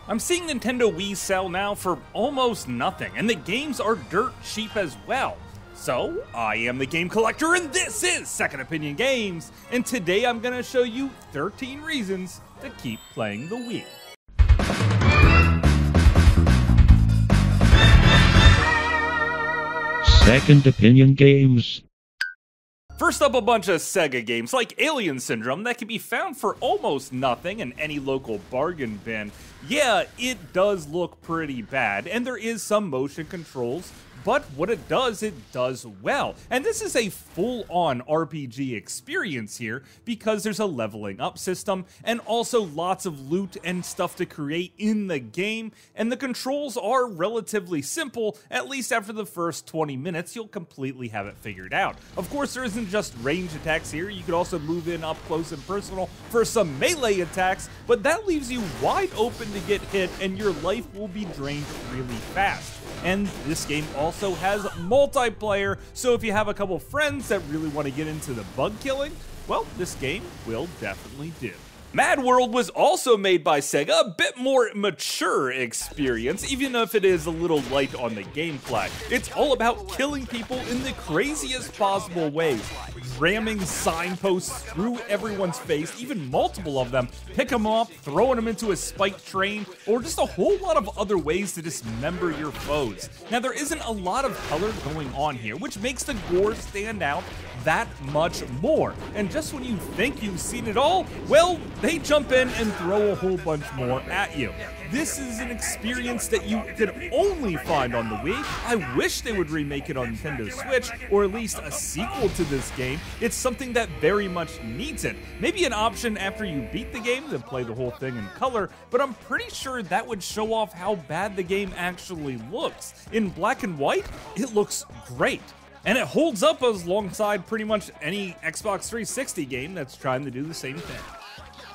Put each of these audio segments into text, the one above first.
I'm seeing Nintendo Wii sell now for almost nothing, and the games are dirt cheap as well. So, I am the Game Collector, and this is Second Opinion Games, and today I'm gonna show you 13 reasons to keep playing the Wii. Second Opinion Games. First up, a bunch of Sega games like Alien Syndrome that can be found for almost nothing in any local bargain bin. Yeah, it does look pretty bad, and there is some motion controls, but what it does well. And this is a full-on RPG experience here because there's a leveling up system and also lots of loot and stuff to create in the game, and the controls are relatively simple. At least after the first 20 minutes, you'll completely have it figured out. Of course, there isn't just range attacks here. You could also move in up close and personal for some melee attacks, but that leaves you wide open to get hit, and your life will be drained really fast. And this game also has multiplayer, so if you have a couple friends that really want to get into the bug killing, well, this game will definitely do. Mad World was also made by Sega, a bit more mature experience, even if it is a little light on the gameplay. It's all about killing people in the craziest possible ways, ramming signposts through everyone's face, even multiple of them, pick them up, throwing them into a spiked train, or just a whole lot of other ways to dismember your foes. Now, there isn't a lot of color going on here, which makes the gore stand out that much more. And just when you think you've seen it all, well, they jump in and throw a whole bunch more at you. This is an experience that you could only find on the Wii. I wish they would remake it on Nintendo Switch, or at least a sequel to this game. It's something that very much needs it. Maybe an option after you beat the game to play the whole thing in color, but I'm pretty sure that would show off how bad the game actually looks. In black and white, it looks great. And it holds up alongside pretty much any Xbox 360 game that's trying to do the same thing.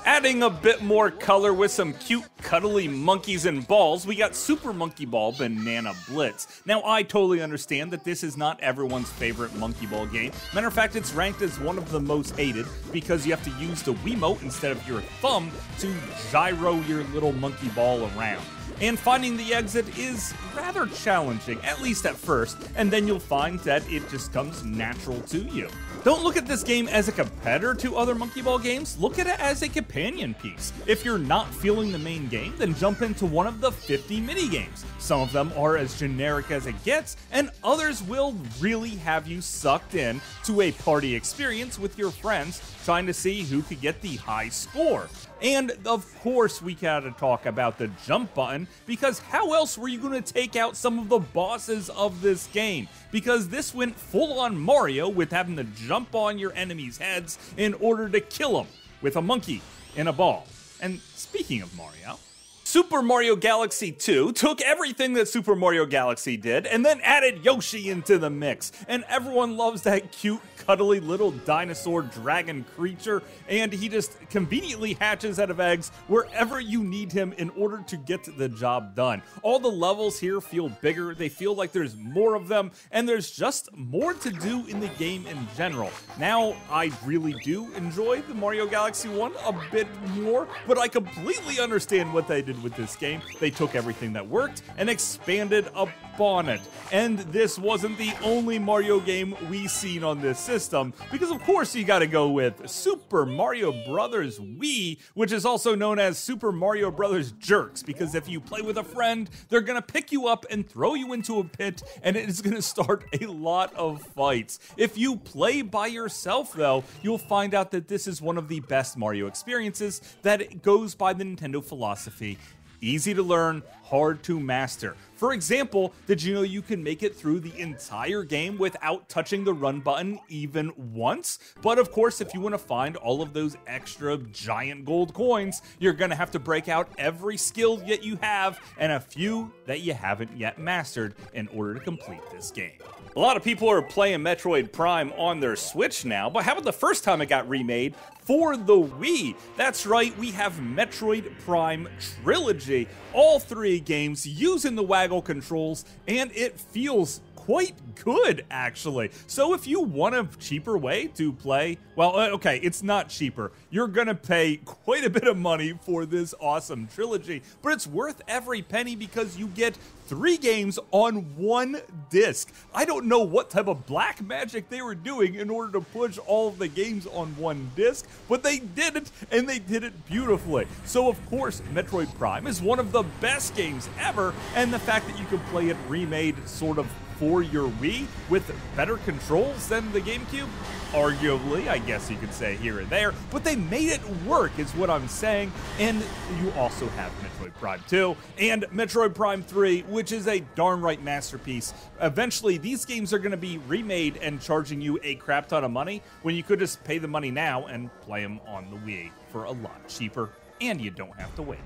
Adding a bit more color with some cute, cuddly monkeys and balls, we got Super Monkey Ball Banana Blitz. Now, I totally understand that this is not everyone's favorite Monkey Ball game. Matter of fact, it's ranked as one of the most hated because you have to use the Wiimote instead of your thumb to gyro your little monkey ball around. And finding the exit is rather challenging, at least at first, and then you'll find that it just comes natural to you. Don't look at this game as a competitor to other Monkey Ball games, look at it as a companion piece. If you're not feeling the main game, then jump into one of the 50 mini-games. Some of them are as generic as it gets, and others will really have you sucked in to a party experience with your friends, trying to see who could get the high score. And of course we gotta talk about the jump button, because how else were you gonna take out some of the bosses of this game? Because this went full on Mario with having to jump on your enemies' heads in order to kill them with a monkey in a ball. And speaking of Mario, Super Mario Galaxy 2 took everything that Super Mario Galaxy did and then added Yoshi into the mix. And everyone loves that cute, cuddly little dinosaur dragon creature, and he just conveniently hatches out of eggs wherever you need him in order to get the job done. All the levels here feel bigger, they feel like there's more of them, and there's just more to do in the game in general. Now, I really do enjoy the Mario Galaxy 1 a bit more, but I completely understand what they did with this game. They took everything that worked and expanded upon it. And this wasn't the only Mario game we seen on this system, because of course you gotta go with Super Mario Bros. Wii, which is also known as Super Mario Bros. Jerks, because if you play with a friend, they're gonna pick you up and throw you into a pit, and it is gonna start a lot of fights. If you play by yourself though, you'll find out that this is one of the best Mario experiences that goes by the Nintendo philosophy: easy to learn, hard to master. For example, did you know you can make it through the entire game without touching the run button even once? But of course, if you want to find all of those extra giant gold coins, you're gonna have to break out every skill that you have and a few that you haven't yet mastered in order to complete this game. A lot of people are playing Metroid Prime on their Switch now, but how about the first time it got remade for the Wii? That's right, we have Metroid Prime Trilogy. All three games using the waggle controls, and it feels quite good, actually. So if you want a cheaper way to play, well, okay, it's not cheaper. You're gonna pay quite a bit of money for this awesome trilogy, but it's worth every penny because you get 3 games on 1 disc. I don't know what type of black magic they were doing in order to push all of the games on 1 disc, but they did it, and they did it beautifully. So of course, Metroid Prime is one of the best games ever, and the fact that you can play it remade sort of for your Wii with better controls than the GameCube, arguably, I guess you could say here and there, but they made it work is what I'm saying. And you also have Metroid Prime 2 and Metroid Prime 3, which is a darn right masterpiece. Eventually, these games are going to be remade and charging you a crap ton of money when you could just pay the money now and play them on the Wii for a lot cheaper, and you don't have to wait.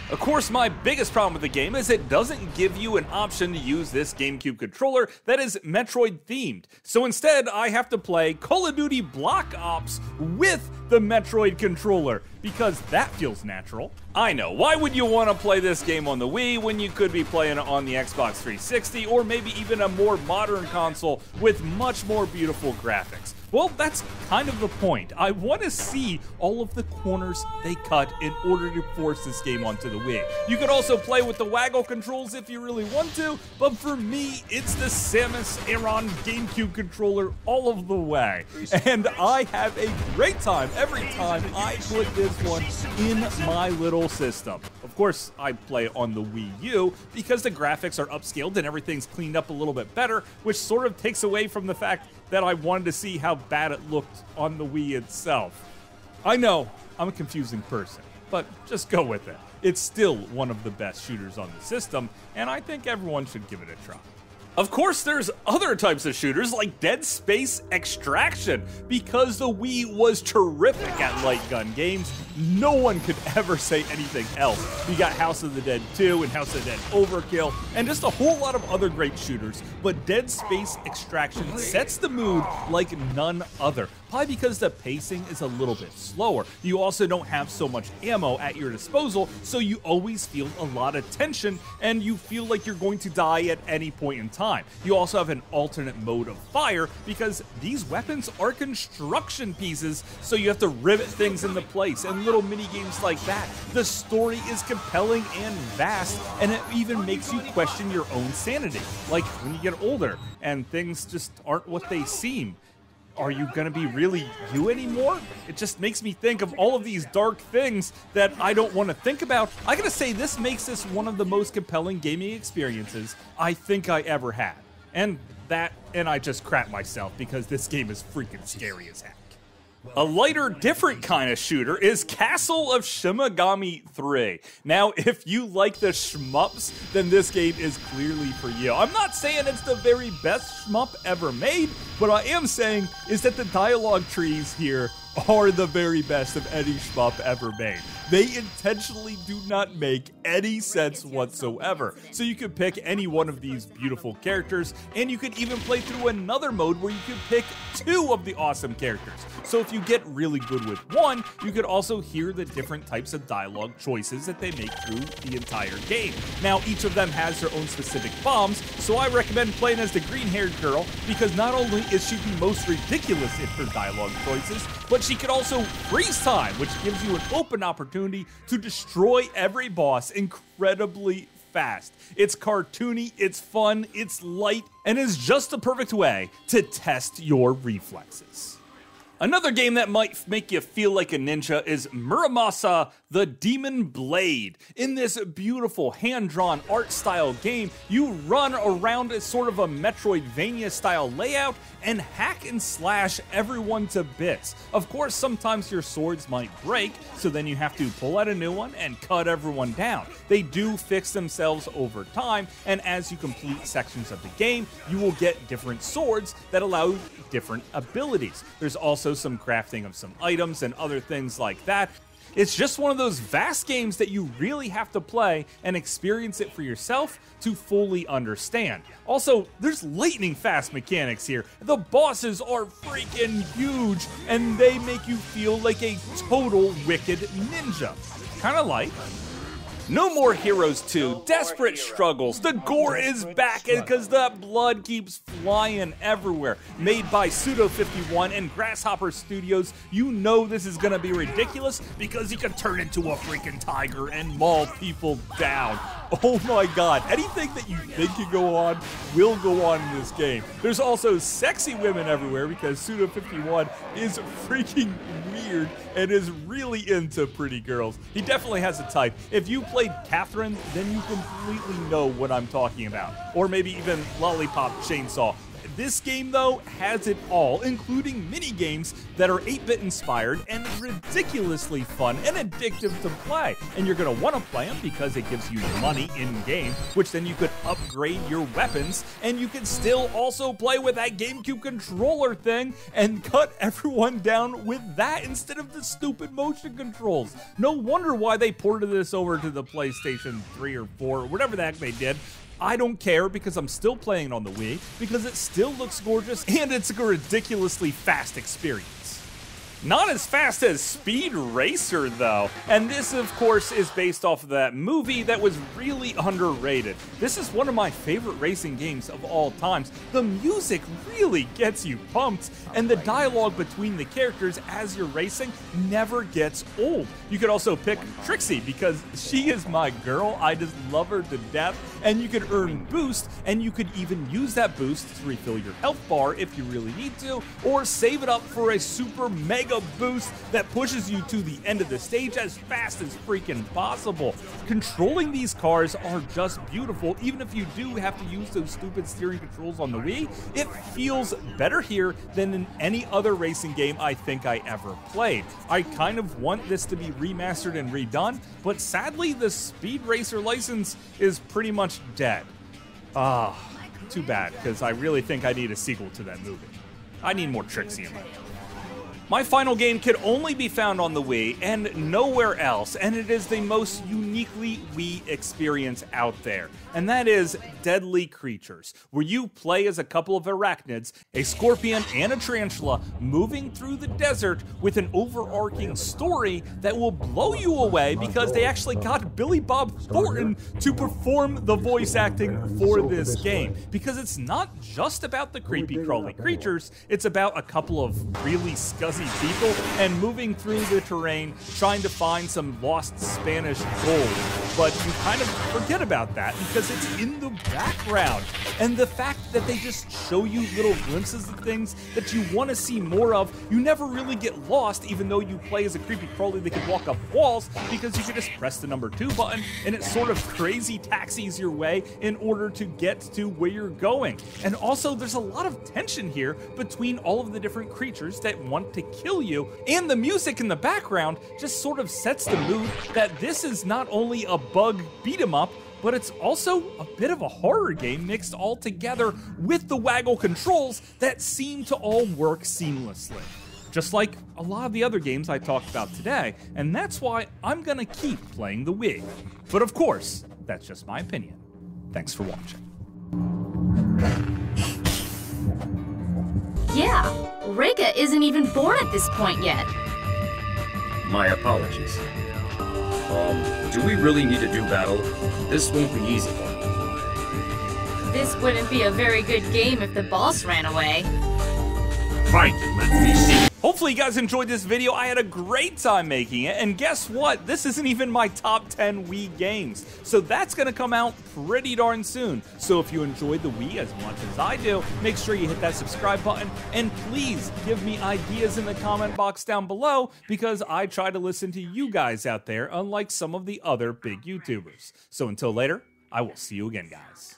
Of course, my biggest problem with the game is it doesn't give you an option to use this GameCube controller that is Metroid themed. So instead, I have to play COD Black Ops with the Metroid controller, because that feels natural. I know, why would you want to play this game on the Wii when you could be playing it on the Xbox 360 or maybe even a more modern console with much more beautiful graphics? Well, that's kind of the point. I want to see all of the corners they cut in order to force this game onto the Wii. You could also play with the waggle controls if you really want to, but for me, it's the Samus Aran GameCube controller all of the way. And I have a great time every time I put this one in my little system. Of course, I play on the Wii U because the graphics are upscaled and everything's cleaned up a little bit better, which sort of takes away from the fact that I wanted to see how bad it looked on the Wii itself. I know, I'm a confusing person, but just go with it. It's still one of the best shooters on the system, and I think everyone should give it a try. Of course, there's other types of shooters like Dead Space Extraction. Because the Wii was terrific at light gun games, no one could ever say anything else. You got House of the Dead 2 and House of the Dead Overkill, and just a whole lot of other great shooters, but Dead Space Extraction sets the mood like none other. Probably because the pacing is a little bit slower. You also don't have so much ammo at your disposal, so you always feel a lot of tension, and you feel like you're going to die at any point in time. You also have an alternate mode of fire because these weapons are construction pieces, so you have to rivet things into place and little mini games like that. The story is compelling and vast, and it even makes you question your own sanity. Like when you get older and things just aren't what they seem. Are you gonna be really you anymore? It just makes me think of all of these dark things that I don't want to think about. I gotta say, this makes this one of the most compelling gaming experiences I think I ever had. And I just crap myself because this game is freaking scary as heck. A lighter, different kind of shooter is Castle of Shimagami 3. Now, if you like the shmups, then this game is clearly for you. I'm not saying it's the very best shmup ever made, what I am saying is that the dialogue trees here are the very best of any shmup ever made. They intentionally do not make any sense whatsoever. So you could pick any one of these beautiful characters, and you could even play through another mode where you could pick 2 of the awesome characters. So if you get really good with one, you could also hear the different types of dialogue choices that they make through the entire game. Now, each of them has their own specific bombs, so I recommend playing as the green-haired girl, because not only is she the most ridiculous in her dialogue choices, but she can also freeze time, which gives you an open opportunity to destroy every boss incredibly fast. It's cartoony, it's fun, it's light, and is just the perfect way to test your reflexes. Another game that might make you feel like a ninja is Muramasa, the Demon Blade. In this beautiful hand-drawn art style game, you run around as sort of a Metroidvania style layout and hack and slash everyone to bits. Of course, sometimes your swords might break, so then you have to pull out a new one and cut everyone down. They do fix themselves over time, and as you complete sections of the game, you will get different swords that allow different abilities. There's also some crafting of some items and other things like that. It's just one of those vast games that you really have to play and experience it for yourself to fully understand. Also, there's lightning fast mechanics here. The bosses are freaking huge, and they make you feel like a total wicked ninja. Kinda like No More Heroes 2, desperate struggles. The gore is back because the blood keeps flying everywhere. Made by Pseudo51 and Grasshopper Studios, you know this is gonna be ridiculous because you can turn into a freaking tiger and maul people down. Oh my god, anything that you think can go on will go on in this game. There's also sexy women everywhere because Pseudo51 is freaking weird and is really into pretty girls. He definitely has a type. If you played Catherine, then you completely know what I'm talking about. Or maybe even Lollipop Chainsaw. This game, though, has it all, including mini-games that are 8-bit inspired and ridiculously fun and addictive to play. And you're going to want to play them because it gives you money in-game, which then you could upgrade your weapons, and you can still also play with that GameCube controller thing and cut everyone down with that instead of the stupid motion controls. No wonder why they ported this over to the PlayStation 3 or 4 or whatever the heck they did. I don't care because I'm still playing it on the Wii because it still looks gorgeous and it's a ridiculously fast experience. Not as fast as Speed Racer though, and this of course is based off of that movie that was really underrated. This is one of my favorite racing games of all times. The music really gets you pumped, and the dialogue between the characters as you're racing never gets old. You could also pick Trixie because she is my girl. I just love her to death, and you could earn boost, and you could even use that boost to refill your health bar if you really need to, or save it up for a super mega boost that pushes you to the end of the stage as fast as freaking possible. Controlling these cars are just beautiful. Even if you do have to use those stupid steering controls on the Wii, it feels better here than in any other racing game I think I ever played. I kind of want this to be remastered and redone, but sadly the Speed Racer license is pretty much dead. Too bad, because I really think I need a sequel to that movie. I need more Trixie in my life. My final game could only be found on the Wii and nowhere else, and it is the most uniquely Wii experience out there, and that is Deadly Creatures, where you play as a couple of arachnids, a scorpion and a tarantula, moving through the desert with an overarching story that will blow you away because they actually got Billy Bob Thornton to perform the voice acting for this game. Because it's not just about the creepy crawly creatures, it's about a couple of really scuzzy people and moving through the terrain trying to find some lost Spanish gold. But you kind of forget about that because it's in the background. And the fact that they just show you little glimpses of things that you want to see more of, you never really get lost even though you play as a creepy crawly that can walk up walls because you can just press the number 2 button and it sort of crazy taxis your way in order to get to where you're going. And also there's a lot of tension here between all of the different creatures that want to kill you, and the music in the background just sort of sets the mood that this is not only a bug beat 'em up, but it's also a bit of a horror game mixed all together with the waggle controls that seem to all work seamlessly. Just like a lot of the other games I talked about today, and that's why I'm gonna keep playing the Wii. But of course, that's just my opinion. Thanks for watching. Yeah, Rika isn't even born at this point yet. My apologies. Do we really need to do battle? This won't be easy. This wouldn't be a very good game if the boss ran away. Fight, let me see. Hopefully you guys enjoyed this video. I had a great time making it, and guess what? This isn't even my top 10 Wii games, so that's gonna come out pretty darn soon. So if you enjoyed the Wii as much as I do, make sure you hit that subscribe button, and please give me ideas in the comment box down below, because I try to listen to you guys out there, unlike some of the other big YouTubers. So until later, I will see you again, guys.